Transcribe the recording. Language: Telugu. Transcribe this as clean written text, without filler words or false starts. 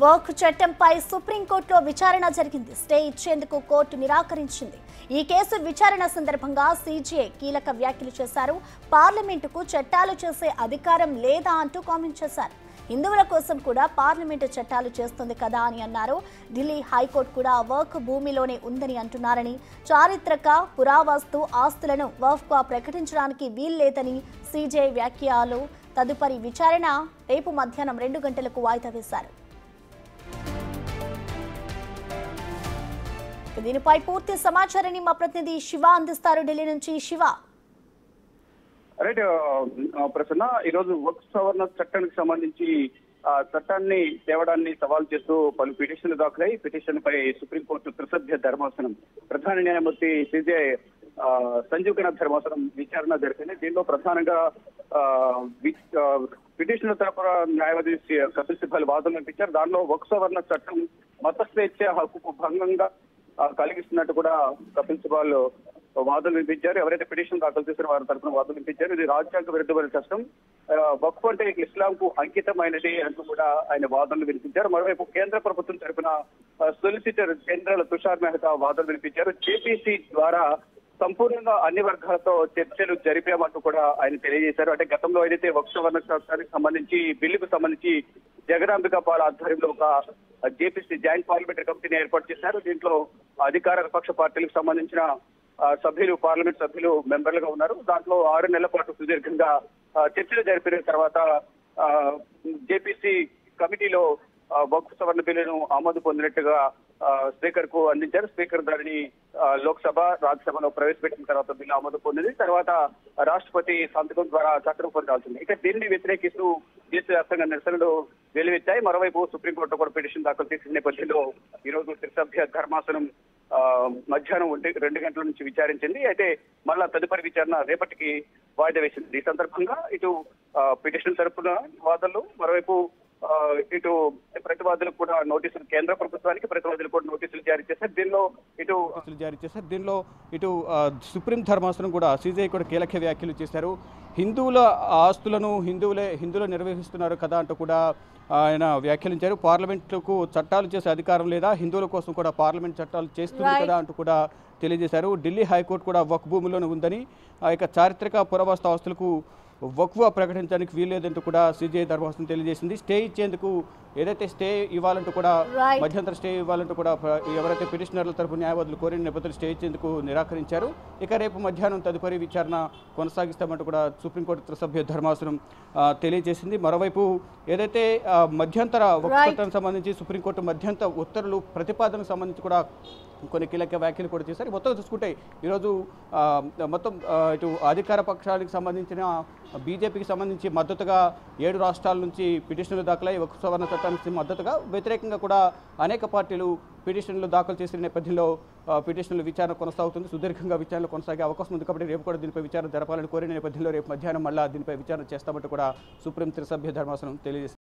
వక్ఫ్ చట్టంపై సుప్రీంకోర్టులో విచారణ జరిగింది. స్టే ఇచ్చేందుకు కోర్టు నిరాకరించింది. ఈ కేసు విచారణ సందర్భంగా సీజే కీలక వ్యాఖ్యలు చేశారు. పార్లమెంటుకు చట్టాలు చేసే అధికారం లేదా అంటూ కామెంట్ చేశారు. హిందువుల కోసం కూడా పార్లమెంటు చట్టాలు చేస్తుంది కదా అని అన్నారు. ఢిల్లీ హైకోర్టు కూడా వక్ఫ్ భూమిలోనే ఉందని అంటున్నారని, చారిత్రక పురావస్తు ఆస్తులను వక్ఫ్గా ప్రకటించడానికి వీల్లేదని సీజే వ్యాఖ్యలు. తదుపరి విచారణ రేపు మధ్యాహ్నం 2 గంటలకు వాయిదా వేశారు. దీనిపై పూర్తి సమాచారాన్ని మా ప్రతినిధి శివ అందిస్తారు. ఢిల్లీ నుంచి శివ. రైట్ ప్రసన్న, ఈరోజు వక్ఫ్ సవరణ చట్టానికి సంబంధించి చట్టాన్ని తేవడాన్ని సవాల్ చేస్తూ పలు పిటిషన్లు దాఖలై పిటిషన్ పై సుప్రీంకోర్టు త్రిసభ్య ధర్మాసనం ప్రధాన న్యాయమూర్తి సీజే సంజీవ్ ఖన్నా ధర్మాసనం విచారణ జరిపింది. దీనిలో ప్రధానంగా పిటిషన్ల తరపున న్యాయవాది కపిల్ సిబ్బల్ వాదనలు వినిపించారు. దానిలో వక్ఫ్ సవరణ చట్టం మత స్వేచ్ఛ హక్కుకు భంగంగా కలిగిస్తున్నట్టు కూడా కపిల్ సిబ్బల్ వాదనలు వినిపించారు. ఎవరైతే పిటిషన్ దాఖలు చేశారో వారి తరఫున వాదనలు వినిపించారు. ఇది రాజ్యాంగ విరుద్ధమైన చట్టం, వక్ఫ్ అంటే ఇస్లాం కు అంకితమైనది అంటూ కూడా ఆయన వాదనలు వినిపించారు. మరోవైపు కేంద్ర ప్రభుత్వం తరఫున సొలిసిటర్ జనరల్ తుషార్ మెహతా వాదనలు వినిపించారు. జేపీసీ ద్వారా సంపూర్ణంగా అన్ని వర్గాలతో చర్చలు జరిపామంటూ కూడా ఆయన తెలియజేశారు. అంటే గతంలో ఏదైతే వక్ఫ్ సవరణ చట్టానికి సంబంధించి బిల్లుకు సంబంధించి జగదాంబికా పాల్ ఆధ్వర్యంలో ఒక జేపీసీ జాయింట్ పార్లమెంటరీ కమిటీని ఏర్పాటు చేశారు. దీంట్లో అధికార విపక్ష పార్టీలకు సంబంధించిన సభ్యులు, పార్లమెంట్ సభ్యులు మెంబర్లుగా ఉన్నారు. దాంట్లో 6 నెలల పాటు సుదీర్ఘంగా చర్చలు జరిపిన తర్వాత జేపీసీ కమిటీలో వక్ఫ్ సవరణ బిల్లును ఆమోదు పొందినట్టుగా స్పీకర్ కు అందించారు. స్పీకర్ దానిని లోక్సభ, రాజ్యసభలో ప్రవేశపెట్టిన తర్వాత బిల్లు ఆమోదు పొందింది. తర్వాత రాష్ట్రపతి సంతకం ద్వారా చట్టం పొందాల్సింది. ఇక దీన్ని వ్యతిరేకిస్తూ దేశవ్యాప్తంగా నిరసనలు వెలువెత్తాయి. మరోవైపు సుప్రీంకోర్టు కూడా పిటిషన్ దాఖలు చేసిన నేపథ్యంలో ఈరోజు త్రిసభ్య ధర్మాసనం మధ్యాహ్నం 2 గంటల నుంచి విచారించింది. అయితే మళ్ళా తదుపరి విచారణ రేపటికి వాయిదా వేసింది. ఈ సందర్భంగా ఇటు పిటిషన్ తరపున వాదనలు, మరోవైపు ఇటు ప్రతివాదులకు కూడా నోటీసులు, కేంద్ర ప్రభుత్వానికి ప్రతివాదులకు కూడా నోటీసులు జారీ చేశారు. దీనిలో ఇటు సుప్రీం ధర్మాసనం కూడా సీజే కూడా కీలక వ్యాఖ్యలు చేశారు. హిందువుల ఆస్తులను హిందువులు నిర్వహిస్తున్నారు కదా అంటూ కూడా ఆయన వ్యాఖ్యానించారు. పార్లమెంటుకు చట్టాలు చేసే అధికారం లేదా, హిందువుల కోసం కూడా పార్లమెంట్ చట్టాలు చేస్తుంది కదా అంటూ కూడా తెలియజేశారు. ఢిల్లీ హైకోర్టు కూడా వక్ఫ్ భూమిలోనే ఉందని, ఆ యొక్క చారిత్రక పురావస్తు ఆస్తులకు వక్ఫ్గా ప్రకటించడానికి వీల్లేదంటూ కూడా సీజే ధర్మాసనం తెలియజేసింది. స్టే ఇచ్చేందుకు ఏదైతే స్టే ఇవ్వాలంటూ కూడా, మధ్యంతర స్టే ఇవ్వాలంటూ కూడా ఎవరైతే పిటిషనర్ల తరపు న్యాయవాదులు కోరిన నేపథ్యంలో స్టే ఇచ్చేందుకు నిరాకరించారు. ఇక రేపు మధ్యాహ్నం తదుపరి విచారణ కొనసాగిస్తామంటూ కూడా సుప్రీంకోర్టు త్రిసభ్య ధర్మాసనం తెలియజేసింది. మరోవైపు ఏదైతే మధ్యంతర వక్ఫ్ చట్టానికి సంబంధించి సుప్రీంకోర్టు మధ్యంతర ఉత్తర్వులు ప్రతిపాదనకు సంబంధించి కూడా కొన్ని కీలక వ్యాఖ్యలు కూడా చేశారు. మొత్తం చూసుకుంటే ఈరోజు మొత్తం ఇటు అధికార పక్షానికి సంబంధించిన బీజేపీకి సంబంధించి మద్దతుగా 7 రాష్ట్రాల నుంచి పిటిషన్లు దాఖలై వక్ఫ్ సవరణ చట్టానికి మద్దతుగా, వ్యతిరేకంగా కూడా అనేక పార్టీలు పిటిషన్లు దాఖలు చేసిన నేపథ్యంలో పిటిషన్ల విచారణ కొనసాగుతుంది. సుదీర్ఘంగా విచారణ కొనసాగే అవకాశం ఉంది కాబట్టి రేపు కూడా దీనిపై విచారణ జరపాలని కోరిన నేపథ్యంలో రేపు మధ్యాహ్నం మళ్ళా దీనిపై విచారణ చేస్తామంటూ కూడా సుప్రీం త్రిసభ్య ధర్మాసనం తెలియజేస్తుంది.